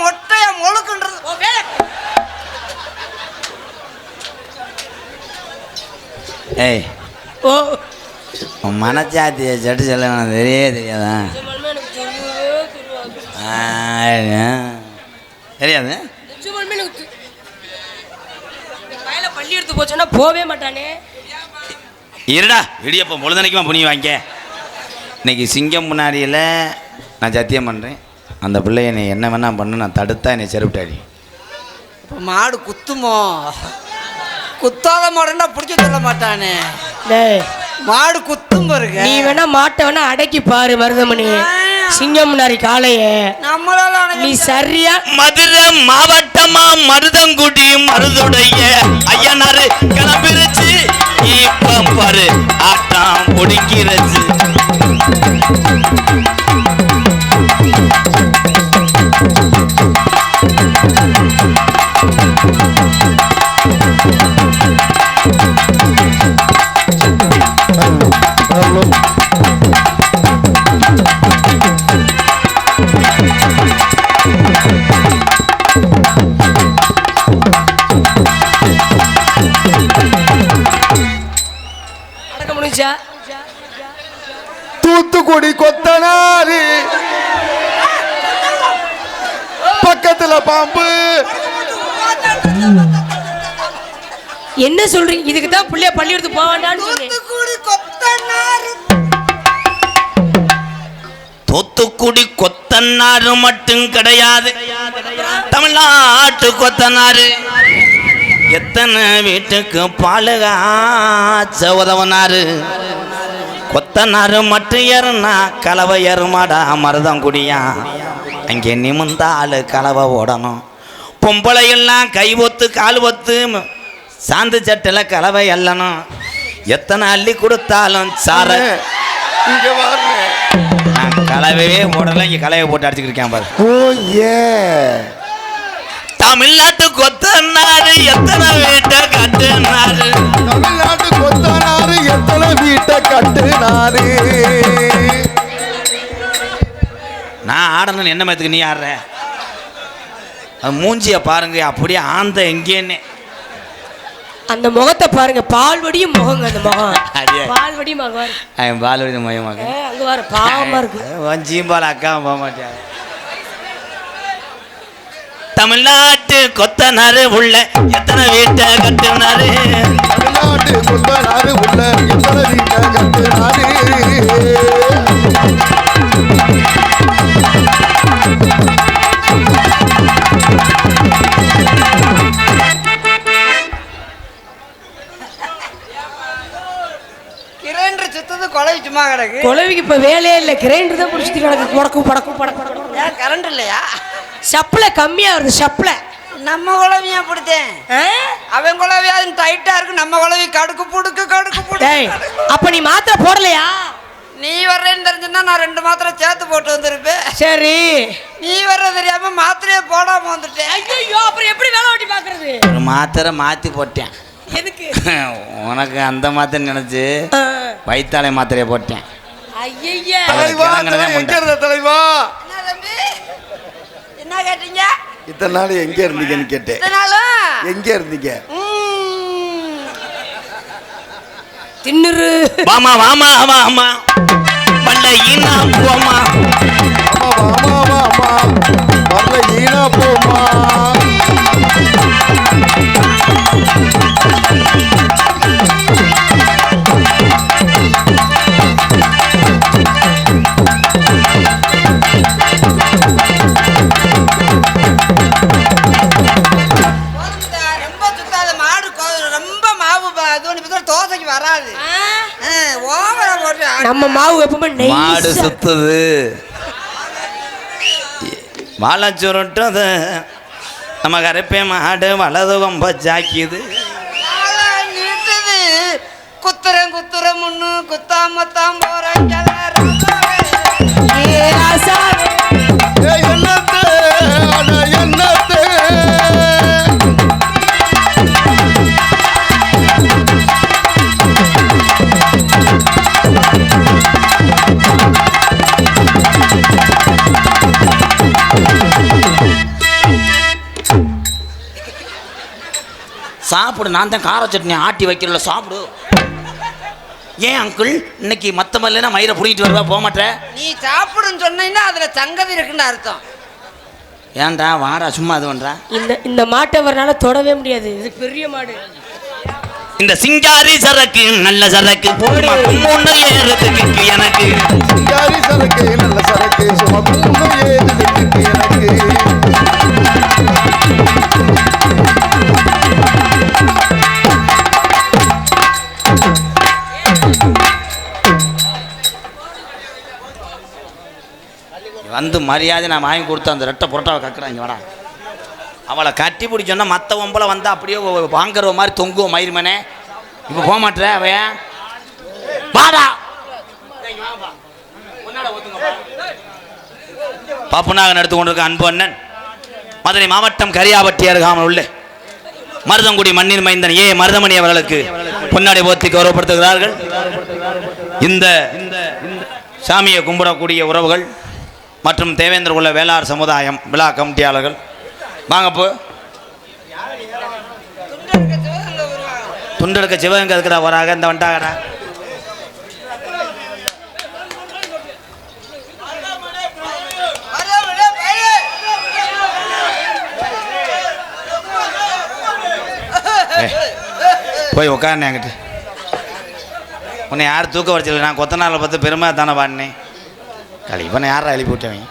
மொட்டைய முழுக்குன்றது. ஏய் ஓ மனச்சாத்திய சட்டு சொல்ல தெரியவே தெரியாதா? தெரியாது. பள்ளி எடுத்து போச்சோன்னா போவே மாட்டானே. இருடா இடியப்போ பொழுதனைக்குமா புனிய வாங்க. இன்னைக்கு சிங்கம் முன்னாடியில் நான் சத்தியம் பண்ணுறேன், அந்த பிள்ளைய நீ என்ன வேணா பண்ணு, நான் தடுத்தா என்னை செருப்பிட்டாடி. மாடு குத்துமோ? குத்தாத மாடுன்னா பிடிக்க சொல்ல மாட்டானே. மாடு குத்தும் பாருங்க. நீ வேணா மாட்டை வேணா அடக்கி பாரு மருதமணி. சிங்கம் முன்னாடி காளைய நம்மளால நீ சரியா. மதுரை மாவட்டமா மருதங்குடி மருதுடைய ஐயனாரு கிளம்பிருச்சு. இப்ப பாரு ஆட்டம் ஒடுங்கிருச்சு. தூத்துக்குடி கொத்தனாரு பக்கத்துல பாம்பு. என்ன சொல்றீங்க? இதுக்கு தான் பிள்ளைய பள்ளி எடுத்து போவாண்டான்னு சொன்னேன். தூத்துக்குடி கொத்தனாரு மட்டும் கிடையாது, தமிழ்நாட்டு கொத்தனாரு. எத்தனை வீட்டுக்கு பாலுகாச்ச உதவனாரு. கொத்தனாரு மட்டும் ஏறுனா கலவை ஏறுமாடா மருதங்குடியா. அங்கே நிமிந்தாலு கலவை ஓடணும். பொம்பளை எல்லாம் கை ஒத்து கால் ஒத்து சாந்து சட்டில் கலவை எல்லணும். எத்தனை அள்ளி கொடுத்தாலும் சார நான் கலவையே போடல, இங்கே கலவை போட்டு அடிச்சுக்கிட்டு இருக்கேன் பாரு. தமிழ்நாட்டு கொத்தனாரு எத்தனை வீட்டை கட்டுனாரு. தமிழ்நாட்டு கொத்தனாரு எத்தனை வீட்டை கட்டுனாரு. நான் ஆடணும் என்ன மயத்துக்கு நீ ஆடுற? மூஞ்சிய பாருங்க, அப்படியே ஆந்த எங்கேன்னு. அந்த முகத்தை பாருங்க, பால்வடியும் முகங்க. அந்த முகம் பால்வடியும் மகன், பால்வடி மயமாக அங்க வர பாவமா இருக்கு. ஜீம்பால் அக்கா போக மாட்டேன். தமிழ்நாட்டு கொத்தனாரு உள்ள எத்தனை வீட்டை கட்டுனாரு. தமிழ்நாட்டு கொத்தனாரு உள்ள எத்தனை வீட்டை கட்டுனாரு. கிரைண்டர் சுத்தது கொலவி சும்மா கிடக்கு. கொலவிக்கு இப்ப வேலையே இல்லை, கிரைண்டர் தான் பிடிச்சிட்டு கிடக்கு. படக்கும் படக்கும் படக்கும். ஏன் கரண்ட் இல்லையா? சப்ளை கம்மியா வருது. சப்ளை நம்ம குழவியா பிடித்தேன். அவன் குழவியா டைட்டா இருக்கு, நம்ம குழவி கடுக்கு புடுக்கு கடுக்கு புடுக்கு. அப்ப நீ மாத்திரை போடலையா? நீ வர்றேன்னு தெரிஞ்சுன்னா நான் 2 மாத்திரை சேர்த்து போட்டு வந்திருப்பேன். சரி, நீ வர்ற தெரியாம மாத்திரையே போடாம வந்துட்டேன். ஐயோ, அப்புறம் எப்படி வேலை ஓட்டி பாக்குறது? ஒரு மாத்திரை மாத்தி போட்டேன். எதுக்கு? உனக்கு அந்த மாத்திரை நினைச்சு வைத்தாலை மாத்திரையை போட்டேன். ஐயா தலைவா தலைவா என்ன கேட்டீங்க? இத்தனை நாள் எங்க இருந்தீங்கன்னு கேட்டேன். எங்க இருந்தீங்க? தின்னுரு வாமா வாமா வாமா பல்ல ஈனா போமா. வாமா வாமா பல்ல ஈனா போமா. வராது. நம்ம மாவு எப்பவுமே மாடு சுத்துது, வாழை சுருட்டுது. நம்ம கரைப்பே மாடு வலது கொம்ப சாக்கிது. குத்துறேன் குத்துறேன் முன்னு குத்தாமத்தான் போறேன். சாப்பிடு, நான் தான் கார சட்னி ஆட்டி வைக்கிறல, சாப்பிடு. ஏன் அங்கிள் இன்னைக்கு மத்த மல்லினா மயிரை புடிங்கிட்டு வருவா, போக மாட்டேன்? நீ சாப்பிடுன்னு சொன்னீங்கன்னா அதுல சங்கதி இருக்குன்னு அர்த்தம். ஏன்டா வாடா சும்மா அது பண்றா? இந்த மாட்டை வரனால தொடவே முடியாது, இது பெரிய மாடு. இந்த சிங்காரி சரக்கு நல்ல சரக்கு முன்ன ஏறதுக்கு எனக்கு, சிங்காரி சரக்கு நல்ல சரக்கு சுமக்கும் ஏறதுக்கு எனக்கு. வந்து மரியாதை நான் வாங்கி கொடுத்த அந்த ரெட்டை புரோட்டாவை கக்குறாங்க. வாடா, அவளை கட்டி பிடிச்சோன்னா மற்ற ஒம்பளை வந்து அப்படியே வாங்குற மாதிரி தொங்குவோம் மயிர்மனே. இப்போ போக மாட்டேற அவைய வாடா. பாப்புநாகன் எடுத்து கொண்டிருக்க அன்பு அண்ணன் மதுரை மாவட்டம் கரியாபட்டி அருகாமல் உள்ள மருதங்குடி மண்ணின் மைந்தன் ஏ மருதமணி அவர்களுக்கு பொன்னாடை போத்தி கௌரவப்படுத்துகிறார்கள். இந்த சாமியை கும்பிடக்கூடிய உறவுகள் மற்றும் தேவேந்திர உள்ள வேளார் சமுதாயம் விழா கமிட்டியாளர்கள் வாங்கப்போ. துண்டெடுக்க சிவகங்கை இருக்கிற வராக இந்த வண்டாகடா. போய் உட்காருனே என்கிட்ட. உன்னை யார் தூக்க வரைச்சல, நான் கொத்தனாரில் பார்த்து பெருமை தானே பாடினேன். களி இப்போ யாரா எழுப்பி விட்டவங்க?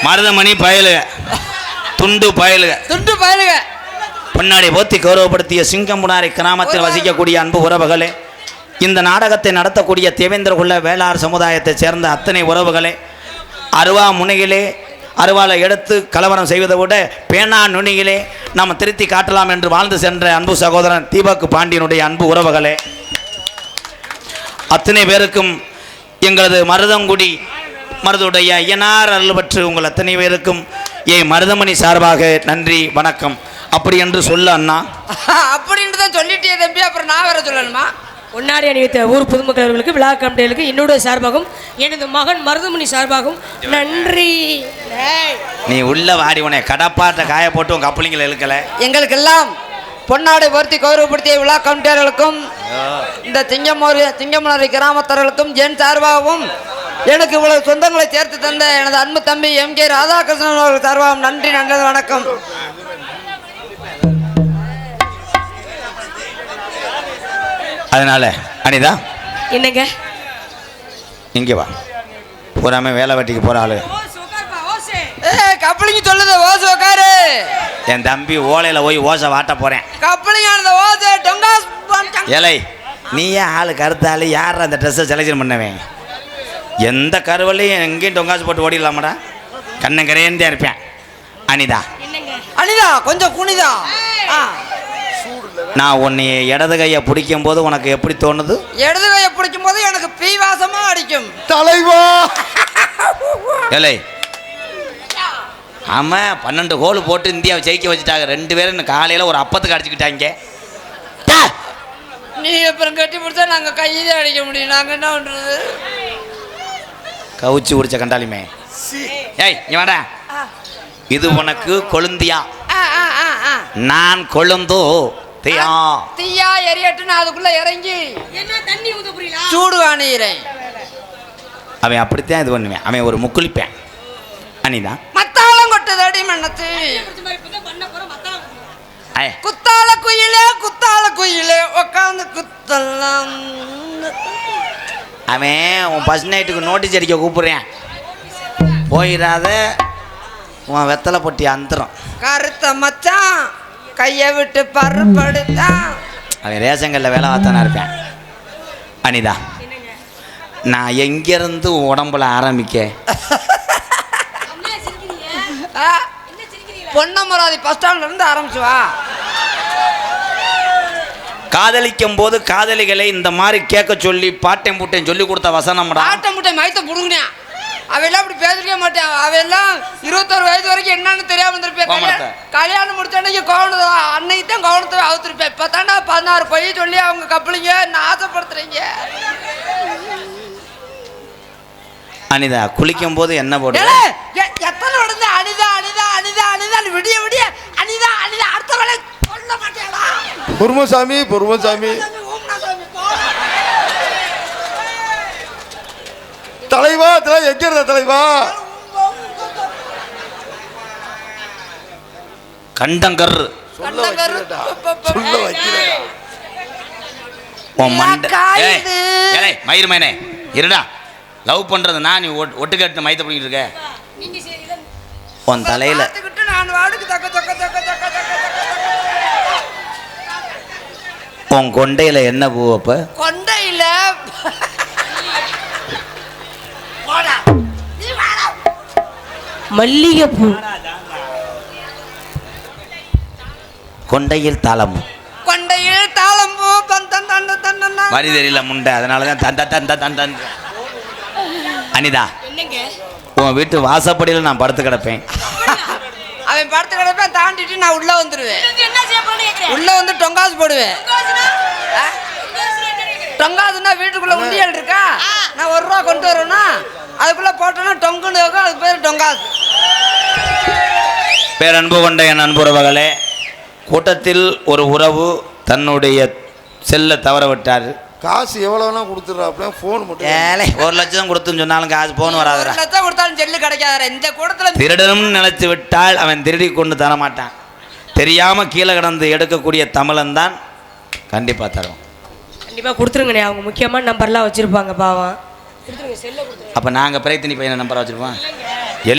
மருதமணி பயலுக, துண்டு பயலுக, துண்டு பயலுக. பொன்னாடி போத்தி கௌரவப்படுத்திய சிங்கம்புனாரி கிராமத்தில் வசிக்கக்கூடிய அன்பு உறவுகளே, இந்த நாடகத்தை நடத்தக்கூடிய தேவேந்திர குல வேளார் சமுதாயத்தைச் சேர்ந்த அத்தனை உறவுகளே, அருவா முனையிலே அருவாலை எடுத்து கலவரம் செய்வதை விட பேனா நுனியிலே நாம் திருத்தி காட்டலாம் என்று வாழ்ந்து சென்ற அன்பு சகோதரன் தீபக் பாண்டியனுடைய அன்பு உறவுகளே, அத்தனை பேருக்கும் எங்களது மருதங்குடி மருதுடைய ஐயனார் அருள் பெற்று உங்கள் அத்தனை பேருக்கும் மருதமணி சார்பாக நன்றி வணக்கம் அப்படி என்று சொல்ல அண்ணா. அப்படின்ட்டு தான் சொல்லிட்டே தம்பி, அப்புறம் நான் வேற சொல்லணுமா? பொன்னாடி அணிவித்த ஊர் பொதுமக்கள் அவர்களுக்கு விழா கமிட்டிகளுக்கு என்னுடைய சார்பாகவும் எனது மகன் மருதமணி சார்பாகவும் நன்றி. நீ உள்ள வாடி, உன்னை கடப்பாட்ட காய போட்டு உங்க கப்பலிங்களை இழுக்கல. எங்களுக்கெல்லாம் பொன்னாடை பொருத்தி கௌரவப்படுத்திய விழா கமிட்டியாளர்களுக்கும் இந்த திங்கமனரி கிராமத்தர்களுக்கும் என் சார்பாகவும் எனக்கு இவ்வளவு சொந்தங்களை சேர்த்து தந்த எனது அன்பு தம்பி MK ராதாகிருஷ்ணன் அவர்கள் சார்பாகவும் நன்றி, நல்லது, வணக்கம். அதனால அனிதா என்னங்க இங்கே வா. பூராமே வேலை வெட்டிக்கு போற ஆளு கப்பலிங்க சொல்லுது ஓசை உட்காரு. என் தம்பி ஓலையில போய் ஓசை வாட்ட போறேன். கப்பலிங்க ஓசை டொங்காஸ் ஏலை, நீ ஏன் ஆளு கருத்தாளு? யார் அந்த ட்ரெஸ்ஸை செலக்ஷன் பண்ணவேன்? எந்த கருவலையும் எங்கேயும் டொங்காசு போட்டு ஓடிடலாமாடா? கண்ணங்கரையேந்தே இருப்பேன். அனிதா அனிதா கொஞ்சம் குனிதா. நான் உன்னை இடது கையை பிடிக்கும் போது உனக்கு எப்படி தோணுது? இடது கையை பிடிக்கும் போது எனக்கு பீ வாசமா அடிக்கும். தலைவா ஏலை, ஆமாம் 12 கோல் போட்டு இந்தியாவை ஜெயிக்க வச்சுட்டாங்க. 2 பேரும் இன்னும் காலையில் ஒரு அப்பத்துக்கு அடிச்சுக்கிட்டாங்க. நீ அப்புறம் கட்டி பிடிச்சா நாங்கள் கையிலே அடிக்க முடியும், நாங்கள் என்ன பண்ணுறது? கவுச்சி குடிச்ச கண்டாலிமே. ஏய் நீ வாடா. இது உனக்கு கொழுந்தியா, நான் கொழுந்தோ தீயா. தீயா எரியட்டு, நான் அதுக்குள்ள இறங்கி சூடு அணிகிறேன். அவன் அப்படித்தான் இது பண்ணுவேன். அவன் ஒரு முக்குளிப்பேன். அனிதா மத்தாளம் கொட்டதடி மண்ணத்து குத்தால குயிலே உட்காந்து குத்தலாம். அவன் உன் ஃபர்ஸ்ட் நைட்டுக்கு நோட்டீஸ் அடிக்க கூப்பிடுறேன். போயிடாத, உன் வெத்தலை பொட்டி அந்தரம். கருத்த மச்சான் கையை விட்டு பருப்படுத்தான். அவன் ரேஷங்கல்ல வேலை பார்த்தானா இருப்பேன். அனிதா, நான் எங்கேருந்து உடம்புல ஆரம்பிக்க? பொன்னமராதி பஸ் ஸ்டாண்ட்ல இருந்து ஆரம்பிச்சு வா. காதலிக்கும் போது காதலிகளை இந்த மாதிரி கேட்க சொல்லி பாட்டையும் பூட்டையும் சொல்லி கொடுத்த வசனம்டா. பாட்டை முட்டை மயத்தை புடுங்கினேன். அவையெல்லாம் அப்படி பேசிருக்க மாட்டேன். அவையெல்லாம் 21 வயது வரைக்கும் என்னன்னு தெரியாம இருந்திருப்பேன். கல்யாணம் முடிச்ச அன்னைக்கு கவனத்தை அன்னைக்கு தான் கவனத்தை அவுத்திருப்பேன். இப்போ தாண்டா 16 பொய் சொல்லி அவங்க கப்பலிங்க நான் ஆசைப்படுத்துறீங்க. அனிதா குளிக்கும் போது என்ன போடு? எத்தனை உடனே அனிதா அனிதா அனிதா சொல்லிட்டு விடிய விடிய அனிதா அனிதா அடுத்த வேலை சொல்ல மாட்டேடா. பொறுமசாமி பொறுமசாமி. தலைவா எங்க இருந்த தலைவா? கண்டங்கர் சொல்ல வைக்கிறேடா. உன் மண்டை மயிர் மயனே இருடா. லவ் பண்றது நான், நீ ஒட்டு கேட்டு மயத்தை பிடிக்கிட்டு இருக்க. உன் தலையில உன் கொண்டையில என்ன பூ? அப்ப கொண்டையில மல்லிகைப்பூ. கொண்டையில் தாளம். கொண்டையில் தாளம்பூ. வரி தெரியல முண்டை, அதனாலதான் தந்த தந்த தந்த. அனிதா, உன் வீட்டு வாசப்படியில் நான் படுத்து கிடப்பேன். அவன் படுத்து கிடப்பேன், தாண்டிட்டு நான் உள்ள வந்துருவேன். உள்ள வந்து டொங்காசு போடுவேன். டொங்காசுன்னா வீட்டுக்குள்ள உண்டியல் இருக்கா, நான் 1 ரூபா கொண்டு வரேன்னா அதுக்குள்ள போட்டோன்னா டொங்குன்னு இருக்கும், அதுக்கு பேர் டொங்காசு. பேரன்பு கொண்ட என் அன்புறவர்களே, கூட்டத்தில் ஒரு உறவு தன்னுடைய செல்ல தவற விட்டார். காசு எவ்வளவுனா கொடுத்துட்றாப்ல, ஃபோன் மட்டும். ஏலே 1 லட்சம் கொடுத்துன்னு சொன்னாலும் காசு போன் வராதுடா. 1 லட்சம் கொடுத்தாலும் செல்லு கிடைக்காத இந்த கூட்டத்தில். திருடனும் நினைத்து விட்டால் அவன் திருடி கொண்டு தர மாட்டான். தெரியாம கீழே கிடந்து எடுக்கக்கூடிய தமிழன் தான் கண்டிப்பா தரும். கண்டிப்பா கொடுத்துருங்கண்ணே. அவங்க முக்கியமான நம்பர்லாம் வச்சிருப்பாங்க பாவம். அப்ப நாங்க பிரயத்தினி பையனை நம்பரை வச்சிருப்போம்.